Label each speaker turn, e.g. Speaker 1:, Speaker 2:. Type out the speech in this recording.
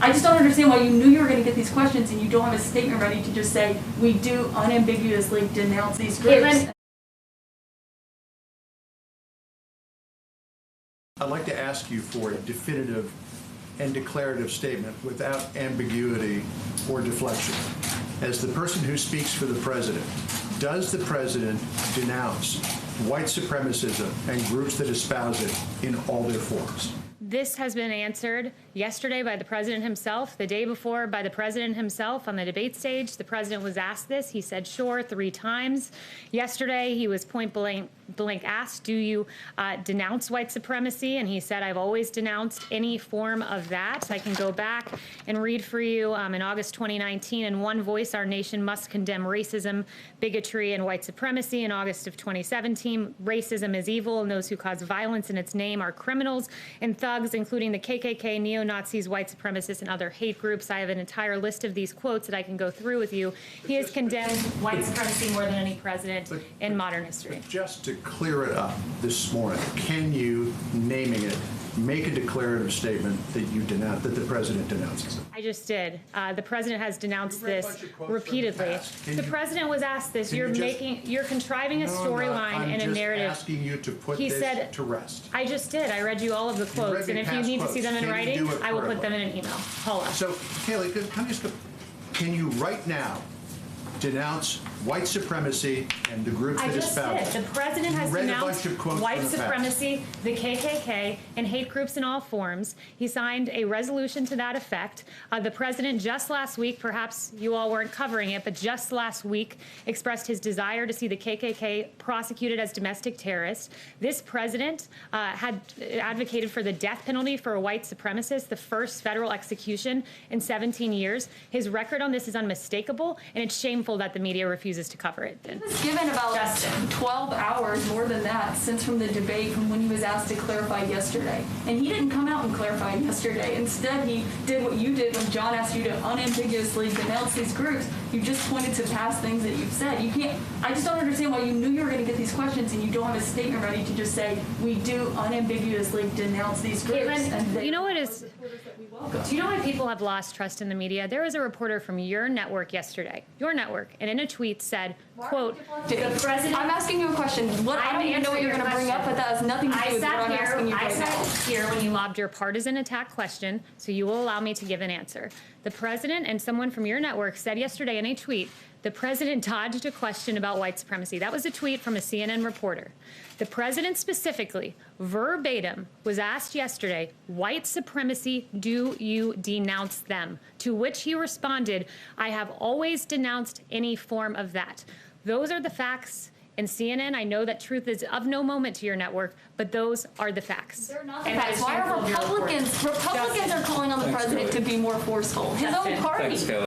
Speaker 1: I just don't understand why you knew you were going to get these questions and you don't have a statement ready to just say, we do unambiguously denounce these groups.
Speaker 2: Kayleigh.
Speaker 3: I'd like to ask you for a definitive and declarative statement without ambiguity or deflection. As the person who speaks for the president, does the president denounce white supremacism and groups that espouse it in all their forms?
Speaker 2: This has been answered yesterday by the president himself, the day before by the president himself on the debate stage. The president was asked this. He said, sure, 3 times. Yesterday, he was point blank asked, do you denounce white supremacy? And he said, I've always denounced any form of that. I can go back and read for you in August 2019, in one voice, our nation must condemn racism, bigotry, and white supremacy. In August of 2017, racism is evil, and those who cause violence in its name are criminals and thugs, including the KKK, neo-Nazis, white supremacists, and other hate groups. I have an entire list of these quotes that I can go through with you. He has condemned white supremacy more than any president in modern history.
Speaker 3: Just to clear it up this morning, can you, naming it, make a declarative statement that you denounce, that the president denounces it?
Speaker 2: I just did. The president has denounced this repeatedly. The president was asked this. You're contriving a storyline and a narrative.
Speaker 3: I'm just asking you to put this to rest.
Speaker 2: I just did. I read you all of the quotes, and if you need to see them in writing, I will put them in an email. Paula.
Speaker 3: So, Kayleigh, can you right now denounce white supremacy and the groups that espouse it?
Speaker 2: I just did. The president has denounced white supremacy, the KKK, and hate groups in all forms. He signed a resolution to that effect. The president just last week, perhaps you all weren't covering it, but just last week expressed his desire to see the KKK prosecuted as domestic terrorists. This president had advocated for the death penalty for a white supremacist, the first federal execution in 17 years. His record on this is unmistakable, and it's shameful that the media refuses to cover it.
Speaker 1: He was given about 12 hours, more than that, since from the debate from when he was asked to clarify yesterday. And he didn't come out and clarify yesterday. Instead, he did what you did when John asked you to unambiguously denounce these groups. You just pointed to past things that you've said. You can't, I just don't understand why you knew you were going to get these questions and you don't have a statement ready to just say, we do unambiguously denounce these groups.
Speaker 2: Kayleigh, you know what is, do you know why people have lost trust in the media? There was a reporter from your network yesterday, your network, and in a tweet said, quote, the president.
Speaker 1: I'm asking you a question. I don't even know what you're going to bring up, but that has nothing to do with what I'm asking you right now.
Speaker 2: I sat here when you lobbed your partisan attack question, so you will allow me to give an answer. The president and someone from your network said yesterday in a tweet, the president dodged a question about white supremacy. That was a tweet from a CNN reporter. The president specifically, verbatim, was asked yesterday, white supremacy, do you denounce them? To which he responded, I have always denounced any form of that. Those are the facts. And CNN, I know that truth is of no moment to your network, but those are the facts.
Speaker 1: They're not the facts. Why are Republicans are calling on the president to be more forceful? His own party.